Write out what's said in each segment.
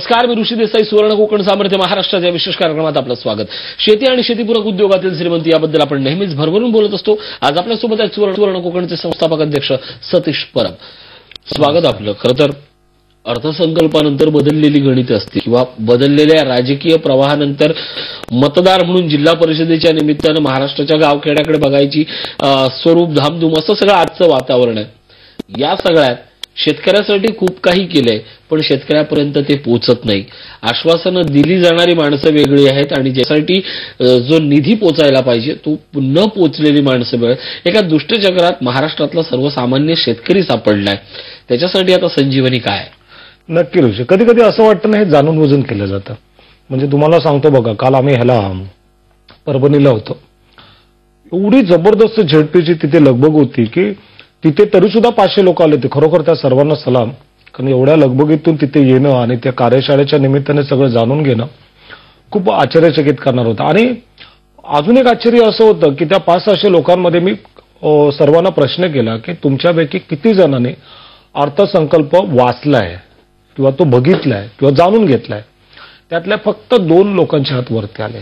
नमस्कार, मी ऋषी देसाई. सुवर्ण कोकण सामर्थ्य महाराष्ट्राच्या विशेष कार्यक्रमात आपलं स्वागत. शेती आणि शेतीपूरक उद्योगातील श्रीमंती याबद्दल आपण नेहमीच भरभरून बोलत असतो. आज आपल्यासोबत आहेत सुवर्ण कोकणचे संस्थापक अध्यक्ष सतीश परब. स्वागत आपलं. खरं तर अर्थसंकल्पानंतर बदललेली गणित असतील किंवा बदललेल्या राजकीय प्रवाहानंतर मतदार म्हणून जिल्हा परिषदेच्या निमित्तानं महाराष्ट्राच्या गावखेड्याकडे बघायची स्वरूप धामधूम असं सगळं आजचं वातावरण आहे. या सगळ्यात शेतकऱ्यासाठी खूप काही केलंय, पण शेतकऱ्यापर्यंत ते पोहोचत नाही. आश्वासनं दिली जाणारी माणसं वेगळी आहेत आणि ज्यासाठी जो निधी पोचायला पाहिजे तो न पोचलेली माणसं वेगळी. एका दुष्टचक्रात महाराष्ट्रातला सर्वसामान्य शेतकरी सापडलाय. त्याच्यासाठी आता संजीवनी काय? नक्की ऋषी, कधी कधी असं वाटतं ना हे जाणून बुजून केलं जातं. म्हणजे तुम्हाला सांगतो बघा, काल आम्ही ह्याला परभणीला होतो. एवढी जबरदस्त झेडपीची तिथे लगबग होती की तिथे तरी सुद्धा 500 लोक आले होते. खरोखर त्या सर्वांना सलाम. कारण एवढ्या लगबगीतून तिथे येणं आणि त्या कार्यशाळेच्या निमित्ताने सगळं जाणून घेणं खूप आश्चर्यचकित करणार होतं. आणि अजून एक आश्चर्य असं होतं की त्या 500-600 लोकांमध्ये मी सर्वांना प्रश्न केला की तुमच्यापैकी किती जणांनी अर्थसंकल्प वाचलाय किंवा तो बघितलाय किंवा जाणून घेतलाय. त्यातल्या फक्त 2 लोकांच्या हात वरती आले.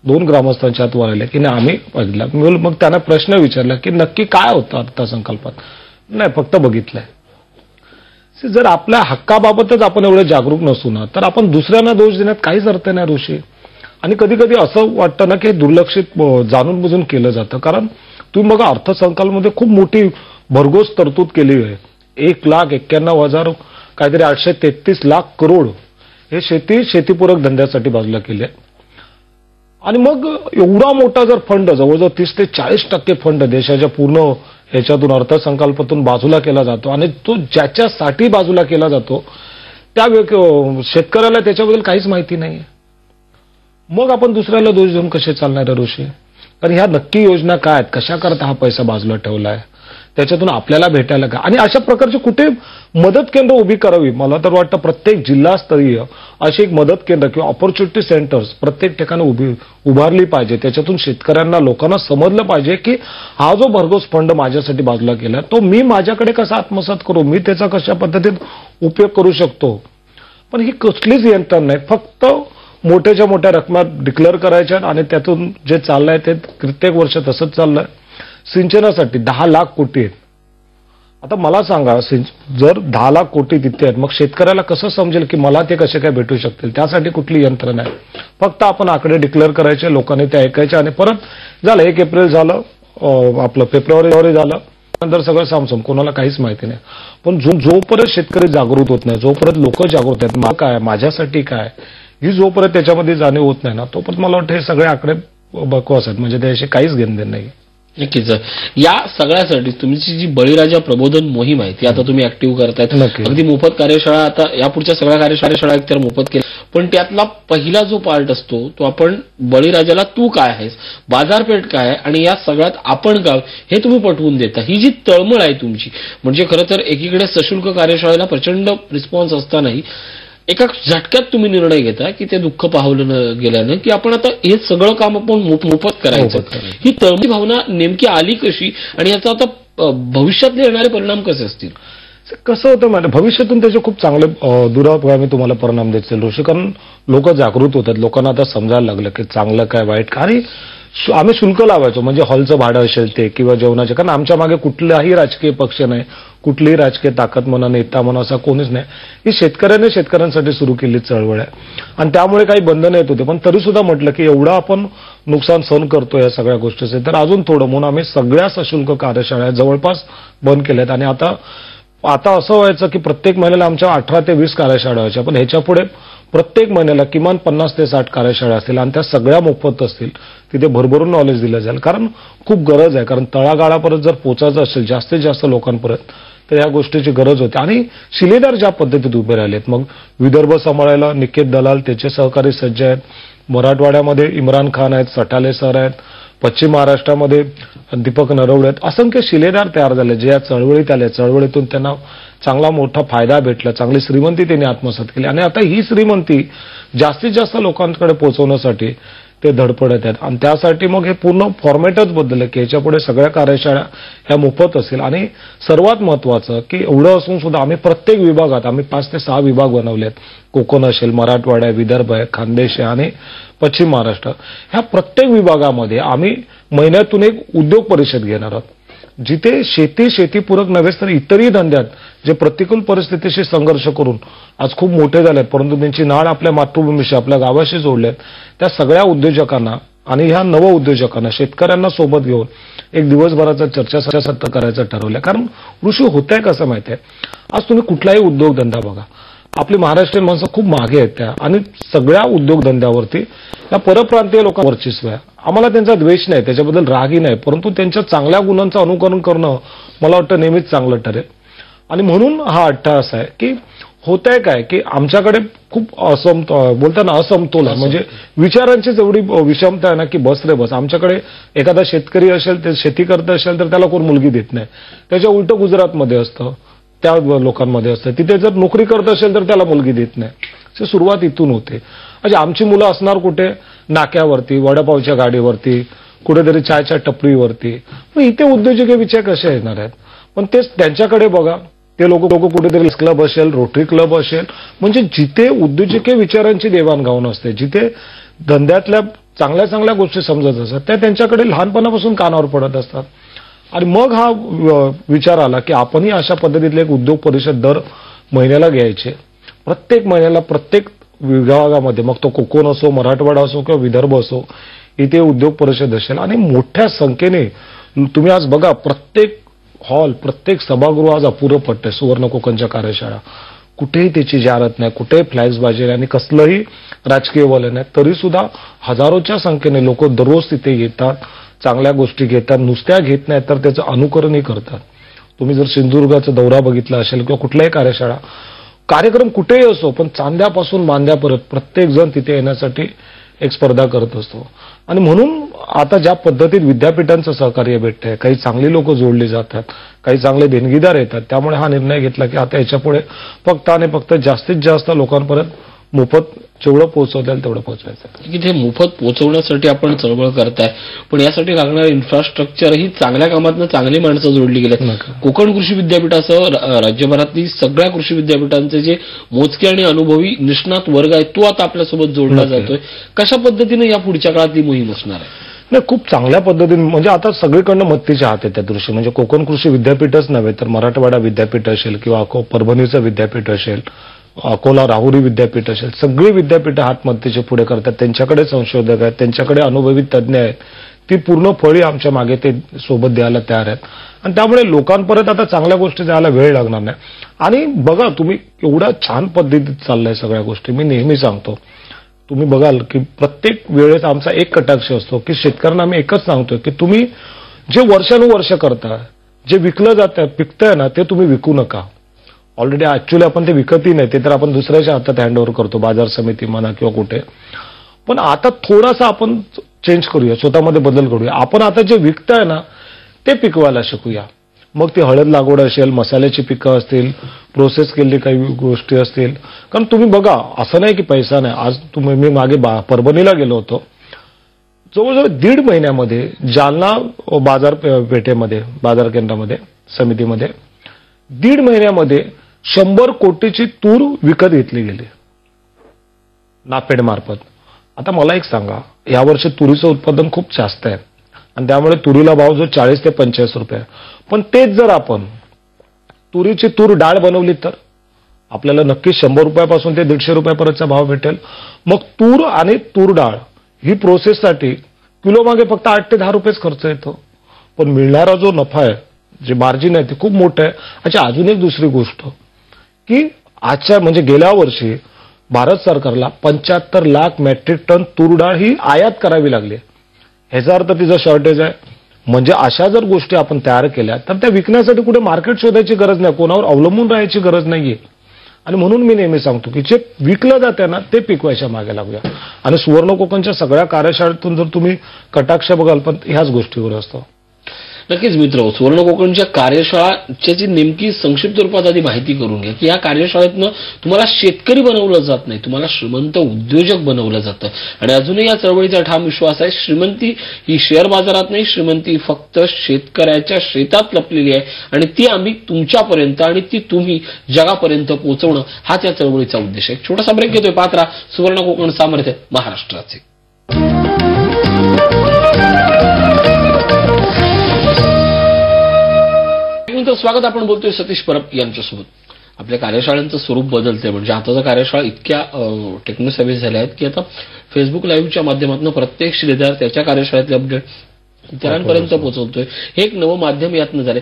2 ग्रामस्थांच्या हात वर आले की नाही आम्ही बघितलं. मग त्यांना प्रश्न विचारला की नक्की काय होतं अर्थसंकल्पात. नाही, फक्त बघितलंय. जर आपल्या हक्काबाबतच आपण एवढे जागरूक नसू ना तर आपण दुसऱ्यांना दोष देण्यात काहीच अर्थ नाही ऋषी. आणि कधी कधी असं वाटतं ना की दुर्लक्षित जाणून बुजून केलं जातं. कारण तुम्ही बघा, अर्थसंकल्पामध्ये खूप मोठी भरघोस तरतूद केली आहे. 1,91,000 काहीतरी 833 लाख करोड हे शेतीपूरक धंद्यासाठी बाजूला केले. आणि मग एवढा मोठा जर फंड, जवळजवळ 30 ते 40% फंड देशाच्या पूर्ण ह्याच्यातून अर्थसंकल्पातून बाजूला केला जातो आणि तो ज्याच्यासाठी बाजूला केला जातो त्या शेतकऱ्याला त्याच्याबद्दल काहीच माहिती नाही. मग आपण दुसऱ्याला दोष देऊन कसे चालणार ऋषी? कारण ह्या नक्की योजना काय आहेत, कशा करता हा पैसा बाजूला ठेवलाय, त्याच्यातून आपल्याला भेटायला का? आणि अशा प्रकारची कुठे मदत केंद्र उभी करावी. मला तर वाटतं प्रत्येक जिल्हास्तरीय अशी एक मदत केंद्र किंवा ऑपॉर्च्युनिटी सेंटर्स प्रत्येक ठिकाणी उभारली पाहिजे. त्याच्यातून शेतकऱ्यांना, लोकांना समजलं पाहिजे की हा जो भरघोस फंड माझ्यासाठी बाजूला केला तो मी माझ्याकडे कसा आत्मसात करू, मी त्याचा कशा पद्धतीत उपयोग करू शकतो. पण ही कसलीच यंत्रणा नाही. फक्त मोठ्याच्या मोठ्या रकमा डिक्लेअर करायच्या आणि त्यातून जे चाललंय ते प्रत्येक वर्ष तसंच चाललंय. सिंचनासाठी 10 लाख कोटी आहेत. आता मला सांगा, जर 10 लाख कोटी तिथे आहेत, मग शेतकऱ्याला कसं समजेल की मला ते कसे काय भेटू शकतील? त्यासाठी कुठली यंत्रणा आहे? फक्त आपण आकडे डिक्लेअर करायचे, लोकांनी ते ऐकायचे आणि परत झालं. 1 एप्रिल झालं, आपलं फेब्रुवारी झालं, नंतर सगळं सामसूम, कोणाला काहीच माहिती नाही. पण जोपर्यंत शेतकरी जागृत होत नाही, जोपर्यंत लोक जागृत आहेत, मला काय, माझ्यासाठी काय, ही जोपर्यंत त्याच्यामध्ये जाणीव होत नाही ना, तोपर्यंत मला वाटतं हे सगळे आकडे बकवास आहेत. म्हणजे त्याशी काहीच घेणदेण नाही. नक्कीच. या सगळ्यासाठी तुमची जी बळीराजा प्रबोधन मोहीम आहे ती आता तुम्ही ऍक्टिव्ह करतायत. अगदी मोफत कार्यशाळा, आता यापुढच्या सगळ्या कार्यशाळा एकतर मोफत केल्या. पण त्यातला पहिला जो पार्ट असतो तो आपण बळीराजाला तू काय आहेस, बाजारपेठ काय आहे आणि या सगळ्यात आपण काय हे तुम्ही पटवून देता. ही जी तळमळ आहे तुमची, म्हणजे खरं तर एकीकडे सशुल्क कार्यशाळेला प्रचंड रिस्पॉन्स असतानाही एका झटक्यात तुम्ही निर्णय घेता की ते दुःख पाहवलं गेल्यानं की आपण आता हे सगळं काम आपण मोफत करायचं. ही तळमळी भावना नेमकी आली कशी आणि याचा आता भविष्यातले येणारे परिणाम कसे असतील? कसं होतं मॅडम, भविष्यातून त्याचे खूप चांगले दूरगामी तुम्हाला परिणाम देतील ऋषी. कारण लोक जागृत होतात, लोकांना आता समजायला लागलं की चांगलं काय वाईट काय. आणि आम्ही शुल्क लावायचो, म्हणजे हॉलचं भाडं असेल ते किंवा जेवणाचे. कारण आमच्या मागे कुठलाही राजकीय पक्ष नाही, कुठलीही राजकीय ताकद म्हणा, नेता म्हणा, असा कोणीच नाही. ही शेतकऱ्यांसाठी सुरू केली चळवळ आहे आणि त्यामुळे काही बंधनं येत होते. पण तरी सुद्धा म्हटलं की एवढं आपण नुकसान सहन करतो या सगळ्या गोष्टीचे, तर अजून थोडं म्हणून आम्ही सगळ्या सशुल्क कार्यशाळा जवळपास बंद केल्यात. आणि आता असं व्हायचं की प्रत्येक महिन्याला आमच्या 18 ते 20 कार्यशाळा व्हायच्या. पण ह्याच्या पुढे प्रत्येक महिन्याला किमान 50 ते 60 कार्यशाळा असतील आणि त्या सगळ्या मोफत असतील. तिथे भरभरून नॉलेज दिलं जाईल. कारण खूप गरज आहे. कारण तळागाळापर्यंत जर पोचायचं असेल जास्तीत जास्त लोकांपर्यंत तर या गोष्टीची गरज होती. आणि शिलेदार ज्या पद्धतीत उभे राहिलेत, मग विदर्भ सांभाळायला निकेत दलाल, त्याचे सहकारी सज्ज आहेत. मराठवाड्यामध्ये इम्रान खान आहेत, सटाले सर आहेत. पश्चिम महाराष्ट्रामध्ये दीपक नरवडे आहेत. असंख्य शिलेदार तयार झाले जे या चळवळीत आले. चळवळीतून त्यांना चांगला मोठा फायदा भेटला, चांगली श्रीमंती त्यांनी आत्मसात केली. आणि आता ही श्रीमंती जास्तीत जास्त लोकांकडे पोहोचवण्यासाठी ते धडपडत आहेत. आणि त्यासाठी मग हे पूर्ण फॉर्मॅटच बदललं की याच्या पुढे सगळ्या कार्यशाळा ह्या मोफत असेल. आणि सर्वात महत्वाचं की एवढं असून सुद्धा आम्ही प्रत्येक विभागात 5 ते 6 विभाग बनवलेत. कोकण असेल, मराठवाडा आहे, विदर्भ आहे, खानदेश आहे आणि पश्चिम महाराष्ट्र. ह्या प्रत्येक विभागामध्ये आम्ही महिन्यातून एक उद्योग परिषद घेणार आहोत, जिथे शेतीपूरक नव्हेच तर इतरही धंद्यात जे प्रतिकूल परिस्थितीशी संघर्ष करून आज खूप मोठे झालेत, परंतु त्यांची नाळ आपल्या मातृभूमीशी, आपल्या गावाशी जोडलेत, त्या सगळ्या उद्योजकांना आणि ह्या नव उद्योजकांना, शेतकऱ्यांना सोबत घेऊन एक दिवसभराचा चर्चासत्र करायचं ठरवलं. कारण कृषी होतंय कसं माहितीये, आज तुम्ही कुठलाही उद्योगधंदा बघा, आपली महाराष्ट्रीयन माणसं खूप मागे आहेत त्या, आणि सगळ्या उद्योगधंद्यावरती त्या परप्रांतीय लोकांवर वर्चस्व आहे. आम्हाला त्यांचा द्वेष नाही, त्याच्याबद्दल रागही नाही, परंतु त्यांच्या चांगल्या गुणांचं अनुकरण करणं मला वाटतं नेहमीच चांगलं ठरेल. आणि म्हणून हा अट्टहास आहे की होतंय काय की आमच्याकडे खूप बोलताना असमतोल आहे. म्हणजे विचारांची जेवढी विषमता आहे ना की बस रे बस. आमच्याकडे एखादा शेतकरी असेल, ते शेती करत असेल तर त्याला कोण मुलगी देत नाही. त्याच्या उलट गुजरातमध्ये असतं, त्या लोकांमध्ये असतं, तिथे जर नोकरी करत असेल तर त्याला मुलगी देत नाही. सुरुवात इथून होते. म्हणजे आमची मुलं असणार कुठे, नाक्यावरती, वडापावच्या गाडीवरती, कुठेतरी चायच्या टपरीवरती. मग इथे उद्योजक विचार कसे येणार आहेत. पण तेच त्यांच्याकडे बघा, ते लोक कुठेतरी क्लब असेल, रोटरी क्लब असेल, म्हणजे जिथे उद्योजकीय विचारांची देवाणघेवाण असते, जिथे धंद्यातल्या चांगल्या चांगल्या गोष्टी समजत असतात, त्या त्यांच्याकडे लहानपणापासून कानावर पडत असतात. आणि मग हा विचार आला की आपणही अशा पद्धतीतले एक उद्योग परिषद दर महिन्याला घ्यायचे. प्रत्येक महिन्याला प्रत्येक विभागामध्ये, मग तो कोकण असो, मराठवाडा असो किंवा विदर्भ असो, इथे उद्योग परिषद असेल. आणि मोठ्या संख्येने तुम्ही आज बघा, प्रत्येक हॉल, प्रत्येक सभागृह आज अपुरं पडतंय. सुवर्ण कोकणच्या कार्यशाळा कुठेही त्याची जाहिरात नाही, कुठेही फ्लॅक्स बाजी आणि कसलंही राजकीय वलय नाही, तरी सुद्धा हजारोच्या संख्येने लोक दररोज तिथे येतात, चांगल्या गोष्टी घेतात, नुसत्या घेत नाहीत तर त्याचं अनुकरणही करतात. तुम्ही जर सिंधुदुर्गाचा दौरा बघितला असेल किंवा कुठल्याही कार्यक्रम कुठेही असो, पण चांद्यापासून मांद्यापर्यंत प्रत्येक जण तिथे येण्यासाठी एक स्पर्धा करत असतो. आणि म्हणून आता ज्या पद्धतीत विद्यापीठांचं सहकार्य भेटतंय, काही चांगली लोक जोडली जातात, काही चांगले देणगीदार येतात, त्यामुळे हा निर्णय घेतला की आता याच्यापुढे फक्त आणि फक्त जास्तीत जास्त लोकांपर्यंत मोफत जेवढं पोहोचवता येईल तेवढं पोहोचवायचं. की ते मोफत पोहोचवण्यासाठी आपण चळवळ करताय, पण यासाठी लागणारं इन्फ्रास्ट्रक्चर ही चांगल्या कामातनं चांगली माणसं जोडली गेली. कोकण कृषी विद्यापीठासह राज्यभरातली सगळ्या कृषी विद्यापीठांचे जे मोजके आणि अनुभवी निष्णात वर्ग आहे, तो आता आपल्यासोबत जोडला जातोय. कशा पद्धतीने या पुढच्या काळात ही मोहीम असणार आहे? नाही, खूप चांगल्या पद्धतीने. म्हणजे आता सगळीकडनं मत्तीचे हात आहेत त्या दृष्टी. म्हणजे कोकण कृषी विद्यापीठच नव्हे तर मराठवाडा विद्यापीठ असेल किंवा परभणीचं विद्यापीठ असेल, अकोला राहुरी विद्यापीठ असेल, सगळी विद्यापीठं हातमत्तेचे पुढे करतात. त्यांच्याकडे संशोधक आहेत, त्यांच्याकडे अनुभवी तज्ज्ञ आहेत. ती पूर्ण फळी आमच्या मागे ते सोबत द्यायला तयार आहेत. आणि त्यामुळे लोकांपर्यंत आता चांगल्या गोष्टी जायला वेळ लागणार नाही. आणि बघा, तुम्ही एवढ्या छान पद्धतीत चाललंय सगळ्या गोष्टी. मी नेहमी सांगतो, तुम्ही बघाल की प्रत्येक वेळेस आमचा एक कटाक्ष असतो की शेतकऱ्यांना आम्ही एकच सांगतोय की तुम्ही जे वर्षानुवर्ष करता, जे विकलं जातं, पिकतंय ना, ते तुम्ही विकू नका. ऑलरेडी ऍक्च्युअली आपण ते विकतही नाही, ते तर आपण दुसऱ्याच्या हातात हँडओव्हर करतो, बाजार समिती म्हणा किंवा कुठे. पण आता थोडासा आपण चेंज करूया, स्वतःमध्ये बदल करूया. आपण आता जे विकताय ना ते पिकवायला शिकूया. मग ती हळद लागवड असेल, मसाल्याची पिकं असतील, प्रोसेस केलेली काही गोष्टी असतील. कारण तुम्ही बघा, असं नाही की पैसा नाही. आज मी मागे परभणीला गेलो होतो, जवळजवळ 1.5 महिन्यामध्ये जालना बाजारपेठेमध्ये, बाजार केंद्रामध्ये, समितीमध्ये 1.5 महिन्यामध्ये 100 कोटीची तूर विकत घेतली गेली नाफेड मार्फत. आता मला एक सांगा, यावर्षी तुरीचं उत्पादन खूप जास्त आहे आणि त्यामुळे तुरीला भाव जो 40 ते 45 रुपये. पण तेच जर आपण तुरीची तूर डाळ बनवली तर आपल्याला नक्कीच 100 रुपयापासून ते 150 रुपयापर्यंतचा भाव भेटेल. मग तूर आणि तूर डाळ ही प्रोसेससाठी किलो मागे फक्त 8 ते 10 रुपयेच खर्च येतो. पण मिळणारा जो नफा आहे, जे मार्जिन आहे, ते खूप मोठं आहे. अच्छा, अजून एक दुसरी गोष्ट की आजच्या म्हणजे गेल्या वर्षी भारत सरकारला 75 लाख मेट्रिक टन तूर डाळ ही आयात करावी लागली. ह्याचा अर्थ तिचं शॉर्टेज आहे. म्हणजे अशा जर गोष्टी आपण तयार केल्या तर त्या विकण्यासाठी कुठे मार्केट शोधायची गरज नाही, कोणावर अवलंबून राहायची गरज नाहीये. आणि म्हणून मी नेहमी सांगतो की जे विकलं जाते ना ते पिकवायच्या मागे लागूया. आणि सुवर्ण कोकणच्या सगळ्या कार्यशाळेतून जर तुम्ही कटाक्ष बघाल, पण ह्याच गोष्टीवर असतो. नक्कीच मित्र, सुवर्ण कोकणच्या कार्यशाळाची नेमकी संक्षिप्त रूपात आधी माहिती करून घ्या की या कार्यशाळेतनं तुम्हाला शेतकरी बनवलं जात नाही, तुम्हाला श्रीमंत उद्योजक बनवलं जातं. आणि अजूनही या चळवळीचा ठाम विश्वास आहे, श्रीमंती ही शेअर बाजारात नाही, श्रीमंती फक्त शेतकऱ्याच्या शेतात लपलेली आहे आणि ती आम्ही तुमच्यापर्यंत आणि ती तुम्ही जगापर्यंत पोहोचवणं हाच या चळवळीचा उद्देश आहे. छोटासा ब्रेक घेतोय, पात्रा सुवर्ण कोकण सामर्थ्य महाराष्ट्राचे. स्वागत. आपण बोलतोय सतीश परब यांच्यासोबत. आपल्या कार्यशाळांचं स्वरूप बदलतंय, म्हणजे आताच्या कार्यशाळा इतक्या टेक्नोसॅव्ही झाल्या आहेत की आता फेसबुक लाईव्हच्या माध्यमातून प्रत्येक शिलेदार त्याच्या कार्यशाळेतले अपडेट इतरांपर्यंत पोहोचवतोय. हे एक नवं माध्यम यातनं झालंय.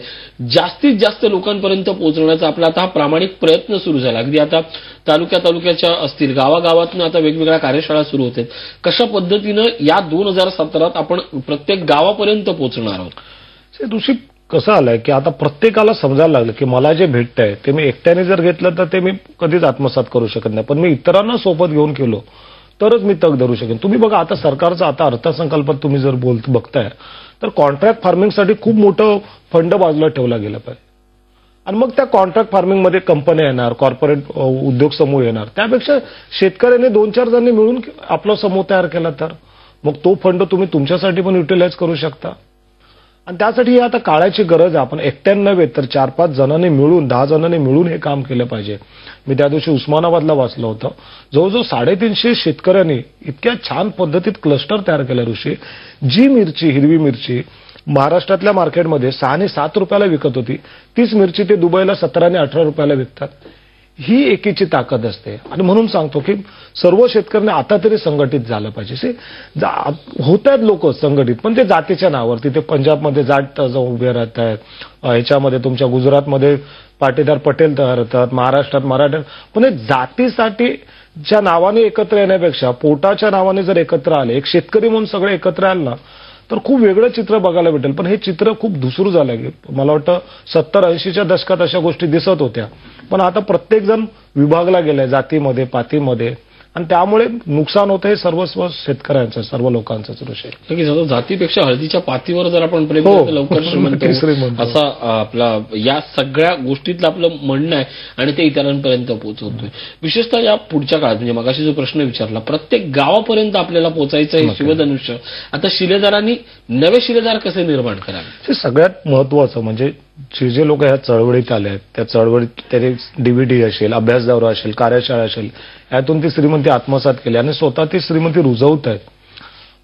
जास्तीत जास्त लोकांपर्यंत पोहोचवण्याचा आपला आता हा प्रामाणिक प्रयत्न सुरू झाला. अगदी आता तालुक्याच्या असतील, गावागावातनं आता वेगवेगळ्या कार्यशाळा सुरू होतात. कशा पद्धतीनं या 2017 आपण प्रत्येक गावापर्यंत पोहोचणार आहोत? ऋषी, कसं आलंय की आता प्रत्येकाला समजायला लागलं की मला जे भेटतंय ते मी एकट्याने जर घेतलं तर ते मी कधीच आत्मसात करू शकत नाही, पण मी इतरांना सोबत घेऊन केलो तरच मी तग धरू शकेन. तुम्ही बघा, आता सरकारचा आता अर्थसंकल्पात तुम्ही जर बघताय तर कॉन्ट्रॅक्ट फार्मिंगसाठी खूप मोठं फंड बाजूला ठेवला गेला पाहिजे. आणि मग त्या कॉन्ट्रॅक्ट फार्मिंगमध्ये कंपन्या येणार, कॉर्पोरेट उद्योग समूह येणार. त्यापेक्षा शेतकऱ्यांनी 2-4 जणांनी मिळून आपला समूह तयार केला तर मग तो फंड तुम्ही तुमच्यासाठी पण युटिलाइज करू शकता. आणि त्यासाठी ही आता काळाची गरज आहे. आपण एकट्यानं नव्हे तर 4-5 जणांनी मिळून, 10 जणांनी मिळून हे काम केलं पाहिजे. मी त्या दिवशी उस्मानाबादला वाचलं होतं, जवळजवळ 350 शेतकऱ्यांनी इतक्या छान पद्धतीत क्लस्टर तयार केलं ऋषी. जी मिरची, हिरवी मिरची महाराष्ट्रातल्या मार्केटमध्ये 6 आणि 7 रुपयाला विकत होती, तीच मिरची ते दुबईला 17 आणि 18 रुपयाला विकतात. ही एकीची ताकद असते. आणि म्हणून सांगतो की सर्व शेतकऱ्यांनी आता तरी संघटित झालं पाहिजे. होत आहेत लोक संघटित, पण ते जातीच्या नावावर. तिथे पंजाबमध्ये जाट उभे राहत आहेत, ह्याच्यामध्ये तुमच्या गुजरातमध्ये पाटीदार पटेल तयार होतात, महाराष्ट्रात मराठा. पण हे जातीसाठी च्या नावाने एकत्र येण्यापेक्षा पोटाच्या नावाने जर एकत्र आले, एक शेतकरी म्हणून सगळे एकत्र आले ना, तर खूप वेगळं चित्र बघायला भेटेल. पण हे चित्र खूप धुसरू झालं की मला वाटतं 70-80च्या दशकात अशा गोष्टी दिसत होत्या, पण आता प्रत्येक जण विभागला गेलाय जातीमध्ये, पातीमध्ये. आणि त्यामुळे नुकसान होतं हे सर्वस्व शेतकऱ्यांचं, सर्व लोकांचंच ऋषी. नक्कीच. जातीपेक्षा हळदीच्या पातीवर जर आपण प्रेम लवकर श्रीमंत असा आपला या सगळ्या गोष्टीतलं आपलं म्हणणं आहे आणि ते इतरांपर्यंत पोहोचवतोय. विशेषतः या पुढच्या काळात, म्हणजे मगाशी जो प्रश्न विचारला, प्रत्येक गावापर्यंत आपल्याला पोहोचायचं हे शिवधनुष्य. आता शिलेदारांनी नवे शिलेदार कसे निर्माण करावे? सगळ्यात महत्वाचं म्हणजे जे लोक ह्या चळवळीत आले आहेत, त्या चळवळीत त्याने डीव्हीडी असेल, अभ्यास दौरा असेल, कार्यशाळा असेल, यातून ती श्रीमंती आत्मसात केली आणि स्वतः ती श्रीमंती रुजवत आहेत.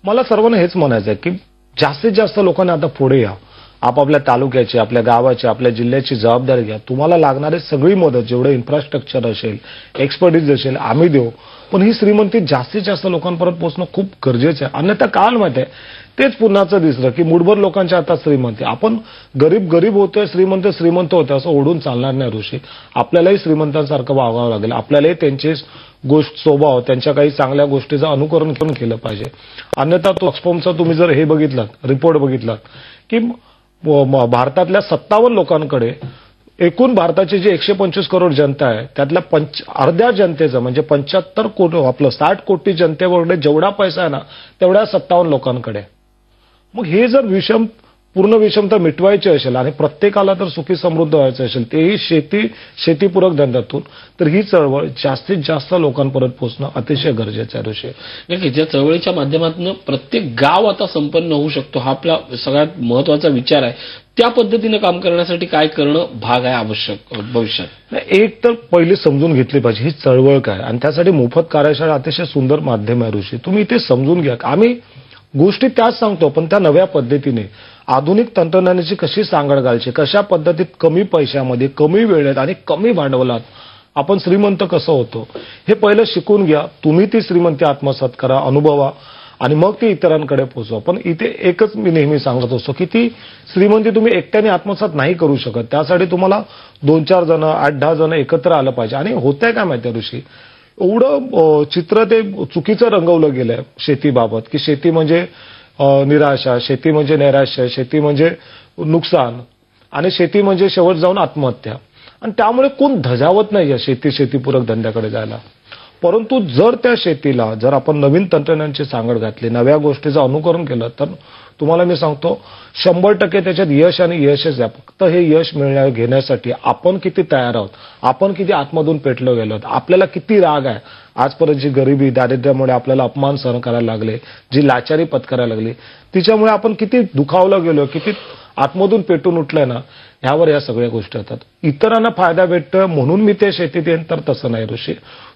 मला सर्वांना हेच म्हणायचं आहे की जास्तीत जास्त लोकांनी आता पुढे या. आपापल्या तालुक्याची, आपल्या गावाची, आपल्या जिल्ह्याची जबाबदारी घ्या. तुम्हाला लागणारी सगळी मदत, जेवढं इन्फ्रास्ट्रक्चर असेल, एक्सपर्टीज असेल, आम्ही देऊ. पण ही श्रीमंती जास्तीत जास्त लोकांपर्यंत पोहोचणं खूप गरजेचं आहे. अन्यथा काल माहिती आहे तेच पुन्हाचं दिसलं की मुठभर लोकांच्या हातात श्रीमंती. आपण गरीब होतोय, श्रीमंत होतोय असं ओढून चालणार नाही ऋषी. आपल्यालाही श्रीमंतांसारखं वागावं लागेल. आपल्यालाही त्यांचे स्वभाव, त्यांच्या काही चांगल्या गोष्टीचं अनुकरण करून केलं पाहिजे. अन्यथा तो ऑक्सफॉर्मचा तुम्ही जर हे बघितलात, रिपोर्ट बघितलात की भारतातल्या 57 लोकांकडे एकूण भारताची जी 125 करोड जनता आहे त्यातल्या अर्ध्या जनतेचं म्हणजे 75 कोटी, आपलं 60 कोटी जनतेवर जेवढा पैसा आहे ना तेवढ्या 57 लोकांकडे. मग हे जर पूर्ण विषमता मिटवायची असेल आणि प्रत्येकाला तर सुखी समृद्ध व्हायचं असेल, तेही शेतीपूरक धंद्यातून, तर ही चळवळ जास्तीत जास्त लोकांपर्यंत पोहोचणं अतिशय गरजेचं आहे ऋषी. नक्कीच. या चळवळीच्या माध्यमातून प्रत्येक गाव आता संपन्न होऊ शकतो, हा आपला सगळ्यात महत्वाचा विचार आहे. त्या पद्धतीने काम करण्यासाठी काय करणं भाग आहे आवश्यक भविष्यात? एक तर पहिली समजून घेतली पाहिजे ही चळवळ काय, आणि त्यासाठी मोफत कार्यशाळा अतिशय सुंदर माध्यम आहे ऋषी. तुम्ही ते समजून घ्या. आम्ही गोष्टी त्याच सांगतो, पण त्या नव्या पद्धतीने आधुनिक तंत्रज्ञानाची कशी सांगड घालायची, कशा पद्धतीत कमी पैशामध्ये, कमी वेळेत आणि कमी भांडवलात आपण श्रीमंत कसं होतो हे पहिलं शिकून घ्या. तुम्ही ती श्रीमंती आत्मसात करा, अनुभवा आणि मग ती इतरांकडे पोहोचवा. पण इथे एकच मी नेहमी सांगत असतो की ती श्रीमंती तुम्ही एकट्याने आत्मसात नाही करू शकत. त्यासाठी तुम्हाला 2-4 जण, 8-10 जण एकत्र आलं पाहिजे. आणि होतंय काय माहितीये ऋषी, एवढं चित्र ते चुकीचं रंगवलं गेलंय शेतीबाबत की शेती म्हणजे निराशा, शेती म्हणजे नैराश्य, शेती म्हणजे नुकसान आणि शेती म्हणजे शेवट जाऊन आत्महत्या. आणि त्यामुळे कोण धजावत नाहीये शेतीपूरक धंद्याकडे जायला. परंतु जर त्या शेतीला जर आपण नवीन तंत्रज्ञानाची सांगड घातली, नव्या गोष्टीचं अनुकरण केलं, तर तुम्हाला मी सांगतो 100% त्याच्यात यश आणि यशच आहे. फक्त हे यश घेण्यासाठी आपण किती तयार आहोत, आपण किती आतमधून पेटलो गेलो आहोत, आपल्याला किती राग आहे. आजपर्यंत जी गरिबी दारिद्र्यामुळे आपल्याला अपमान सहन करायला लागले, जी लाचारी पत्करायला लागली, तिच्यामुळे आपण किती दुखावलं गेलो, किती आतमधून पेटून उठलंय ना, ह्यावर या सगळ्या गोष्टी येतात. इतरांना फायदा भेटतोय म्हणून मी ते शेतीत येईन तर तसं नाही ऋषी.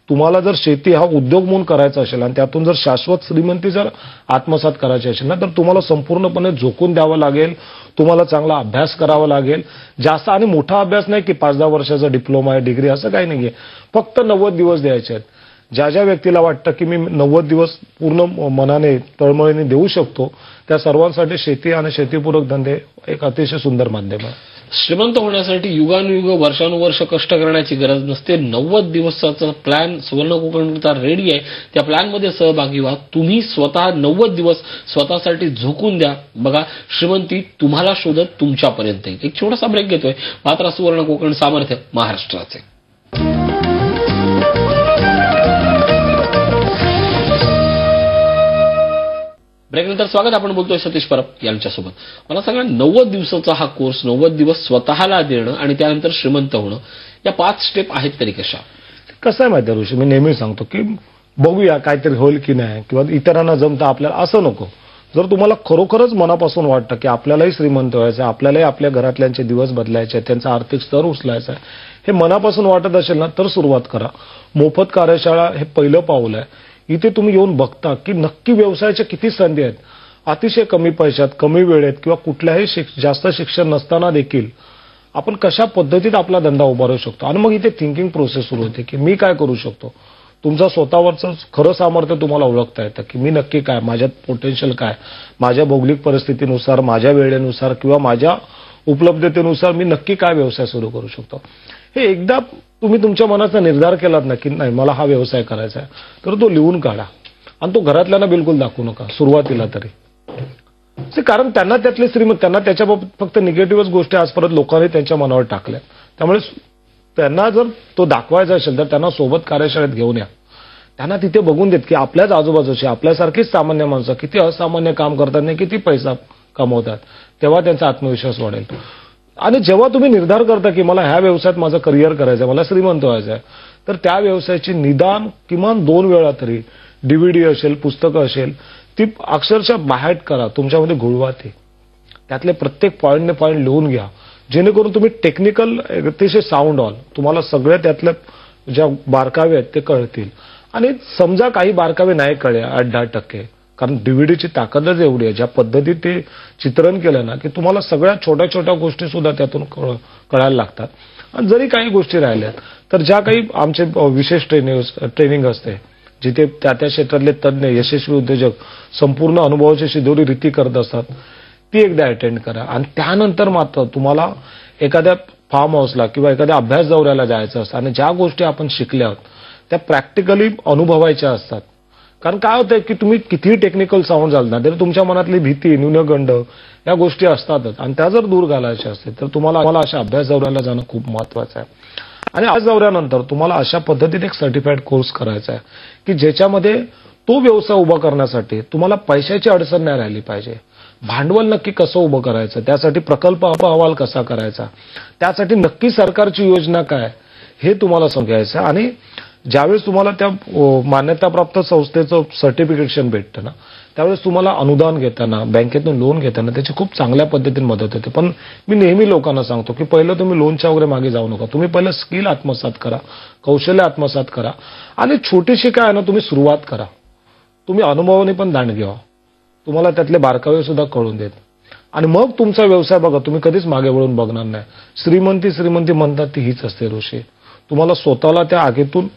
तुम्हाला जर शेती हा उद्योग म्हणून करायचा असेल आणि त्यातून जर शाश्वत श्रीमंती जर आत्मसात करायची असेल ना, तर तुम्हाला संपूर्णपणे झोकून द्यावं लागेल. तुम्हाला चांगला अभ्यास करावा लागेल. जास्त आणि मोठा अभ्यास नाही की 5-10 वर्षाचा डिप्लोमा आहे, डिग्री असं काही नाहीये. फक्त 90 दिवस द्यायचे आहेत. ज्या व्यक्तीला वाटतं की मी 90 दिवस पूर्ण मनाने तळमळीने देऊ शकतो, त्या सर्वांसाठी शेती आणि शेतीपूरक धंदे एक अतिशय सुंदर माध्यम आहे. श्रीमंत होण्यासाठी युगानुयुग वर्षानुवर्ष कष्ट करण्याची गरज नसते. 90 दिवसाचा प्लॅन सुवर्ण कोकणचा रेडी आहे. त्या प्लॅनमध्ये सहभागी व्हा. तुम्ही स्वतः 90 दिवस स्वतःसाठी झोकून द्या. बघा, श्रीमंती तुम्हाला शोधत तुमच्यापर्यंत येईल. एक छोटासा ब्रेक घेतोय. मात्र सुवर्ण कोकण सामर्थ्य महाराष्ट्राचे. ब्रेकनंतर स्वागत. आपण बोलतोय सतीश परब यांच्यासोबत. मला सांगा, 90 दिवसाचा हा कोर्स, 90 दिवस स्वतःला देणं आणि त्यानंतर श्रीमंत होणं, या 5 स्टेप आहेत तरी कशा? कसं आहे माहिती आहे ऋषी, मी नेहमी सांगतो की बघूया काहीतरी होईल की नाही, किंवा इतरांना जमतं आपल्याला असं नको. जर तुम्हाला खरोखरच मनापासून वाटतं की आपल्यालाही श्रीमंत व्हायचं आहे, आपल्यालाही आपल्या घरातल्यांचे दिवस बदलायचे, त्यांचा आर्थिक स्तर उचलायचा आहे, हे मनापासून वाटत असेल ना, तर सुरुवात करा. मोफत कार्यशाळा हे पहिलं पाऊल आहे. इथे तुम्ही येऊन बघता की नक्की व्यवसायाच्या किती संधी आहेत. अतिशय कमी पैशात, कमी वेळेत किंवा कुठल्याही जास्त शिक्षण नसताना देखील आपण कशा पद्धतीत आपला धंदा उभारू शकतो. आणि मग इथे थिंकिंग प्रोसेस सुरू होते की मी काय करू शकतो. तुमचं स्वतःवरचं खरं सामर्थ्य तुम्हाला ओळखता येतं की मी नक्की काय, माझ्यात पोटेन्शियल काय, माझ्या भौगोलिक परिस्थितीनुसार, माझ्या वेळेनुसार किंवा माझ्या उपलब्धतेनुसार मी नक्की काय व्यवसाय सुरू करू शकतो. हे एकदा तुम्ही तुमच्या मनाचा निर्धार केलात ना की नाही मला हा व्यवसाय करायचा आहे, तर तो लिहून काढा आणि तो घरातल्यांना बिलकुल दाखवू नका सुरुवातीला तरी. कारण त्यांना त्यातले श्रीमंत, त्यांना त्याच्याबाबत फक्त निगेटिव्हच गोष्टी आजपर्यंत लोकांनी त्यांच्या मनावर टाकल्या. त्यामुळे त्यांना जर तो दाखवायचा असेल तर त्यांना सोबत कार्यशाळेत घेऊन या. त्यांना तिथे बघून देत की आपल्याच आजूबाजूची आपल्यासारखीच सामान्य माणसं किती असामान्य काम करतात नाही, किती पैसा कमवतात. तेव्हा त्यांचा आत्मविश्वास वाढेल. आणि जेव्हा तुम्ही निर्धार करता की मला ह्या व्यवसायात माझं करिअर करायचं आहे, मला श्रीमंत व्हायचं आहे, तर त्या व्यवसायाची निदान किमान 2 वेळा तरी DVD असेल, पुस्तकं असेल, ती अक्षरशः बाहेर करा, तुमच्यामध्ये घुळवा ती. त्यातले प्रत्येक पॉईंटने पॉईंट लिहून घ्या, जेणेकरून तुम्ही टेक्निकल अतिशय साऊंड ऑल तुम्हाला सगळे त्यातले ज्या बारकावे आहेत ते कळतील. आणि समजा काही बारकावे नाही कळले 8-10%, कारण DVDची ताकदच एवढी आहे, ज्या पद्धतीत ते चित्रण केलं ना की तुम्हाला सगळ्या छोट्या छोट्या गोष्टी सुद्धा त्यातून कळायला लागतात. आणि जरी काही गोष्टी राहिल्यात तर ज्या काही आमचे विशेष ट्रेनिंग असते, जिथे त्या क्षेत्रातले तज्ज्ञ यशस्वी उद्योजक संपूर्ण अनुभवाची शिदोरी रीती करत असतात, ती एकदा अटेंड करा. आणि त्यानंतर मात्र तुम्हाला एखाद्या फार्म हाऊसला किंवा एखाद्या अभ्यास दौऱ्याला जायचं असतं आणि ज्या गोष्टी आपण शिकल्या आहोत त्या प्रॅक्टिकली अनुभवायच्या असतात. कारण काय होतंय की तुम्ही कितीही टेक्निकल साऊंड झालं ना तरी तुमच्या मनातली भीती, न्यूनगंड या गोष्टी असतातच. आणि त्या जर दूर घालायच्या असतील तर तुम्हाला अशा अभ्यास दौऱ्याला जाणं खूप महत्वाचं आहे. आणि अभ्यास दौऱ्यानंतर तुम्हाला अशा पद्धतीने एक सर्टिफाईड कोर्स करायचा आहे की ज्याच्यामध्ये तो व्यवसाय उभा करण्यासाठी तुम्हाला पैशाची अडचण नाही राहिली पाहिजे. भांडवल नक्की कसं उभं करायचं, त्यासाठी प्रकल्प अहवाल कसा करायचा, त्यासाठी नक्की सरकारची योजना काय, हे तुम्हाला समजायचं. आणि ज्यावेळेस तुम्हाला त्या मान्यताप्राप्त संस्थेचं सर्टिफिकेशन भेटतं ना, त्यावेळेस तुम्हाला अनुदान घेताना, बँकेतून लोन घेताना त्याची खूप चांगल्या पद्धतीने मदत होते. पण मी नेहमी लोकांना सांगतो की पहिलं तुम्ही लोनच्या वगैरे मागे जाऊ नका. तुम्ही पहिलं स्किल आत्मसात करा, कौशल्य आत्मसात करा आणि छोटीशी काय ना तुम्ही सुरुवात करा. तुम्ही अनुभवाने पण दांड घ्या, तुम्हाला त्यातले बारकावे सुद्धा कळून देत. आणि मग तुमचा व्यवसाय बघा, तुम्ही कधीच मागे वळून बघणार नाही. श्रीमंती म्हणतात ती हीच असते ऋषी. तुम्हाला स्वतःला त्या आगीतून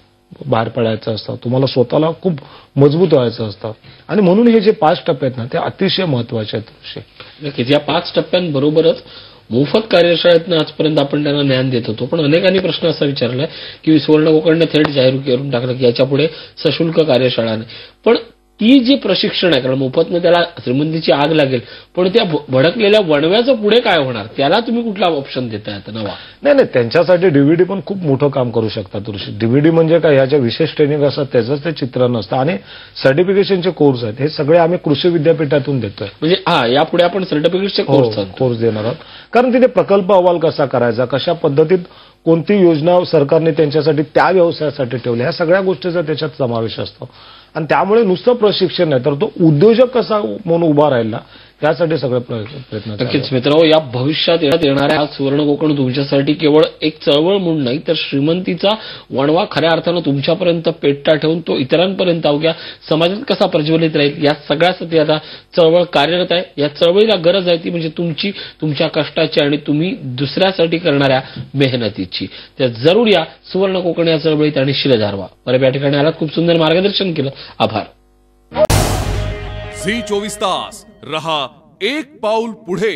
बाहेर पडायचं असतं, तुम्हाला स्वतःला खूप मजबूत व्हायचं असतं. आणि म्हणून हे जे 5 टप्पे आहेत ना ते अतिशय महत्वाचे आहेत ऋषी. नक्कीच या 5 टप्प्यांबरोबरच मोफत कार्यशाळेतनं आजपर्यंत आपण त्यांना ज्ञान देत होतो. पण अनेकांनी प्रश्न असा विचारलाय की सुवर्ण कोकणने थेट जाहीर करून टाकलं की याच्या पुढे सशुल्क कार्यशाळा नाही. पण ती जी प्रशिक्षण आहे, कारण मोफतनं त्याला श्रीमंतीची आग लागेल, पण त्या भडकलेल्या वणव्याचं पुढे काय होणार, त्याला तुम्ही कुठला ऑप्शन देताय आता नवा? नाही, त्यांच्यासाठी डीव्हीडी पण खूप मोठं काम करू शकतात ऋषी. डीव्हीडी म्हणजे काय, ह्याच्या विशेष ट्रेनिंग असतात, त्याचंच ते चित्रण असतं आणि सर्टिफिकेशनचे कोर्स आहेत, हे सगळे आम्ही कृषी विद्यापीठातून देतोय. म्हणजे यापुढे आपण सर्टिफिकेटचे कोर्स देणार आहोत. कारण तिथे प्रकल्प अहवाल कसा करायचा, कशा पद्धतीत कोणती योजना सरकारने त्यांच्यासाठी त्या व्यवसायासाठी ठेवली, ह्या सगळ्या गोष्टीचा त्याच्यात समावेश असतो. आणि त्यामुळे नुसतं प्रशिक्षण नाही तर तो उद्योजक कसा म्हणून उभा राहिला, त्यासाठी सगळे प्रयत्न. नक्कीच मित्रांनो, या भविष्यात येणाऱ्या सुवर्ण कोकण तुमच्यासाठी केवळ एक चळवळ म्हणून नाही तर श्रीमंतीचा वणवा खऱ्या अर्थानं तुमच्यापर्यंत पेटता ठेवून तो इतरांपर्यंत अवघ्या समाजात कसा प्रज्वलित राहील, या सगळ्यासाठी आता चळवळ कार्यरत आहे. या चळवळीला गरज आहे ती म्हणजे तुमच्या कष्टाची आणि तुम्ही दुसऱ्यासाठी करणाऱ्या मेहनतीची. त्या जरूर या सुवर्ण कोकण या चळवळीत आणि शिरं झारवा. परत या ठिकाणी आलात, खूप सुंदर मार्गदर्शन केलं, आभार. झी 24 तास रहा एक पाऊल पुढे.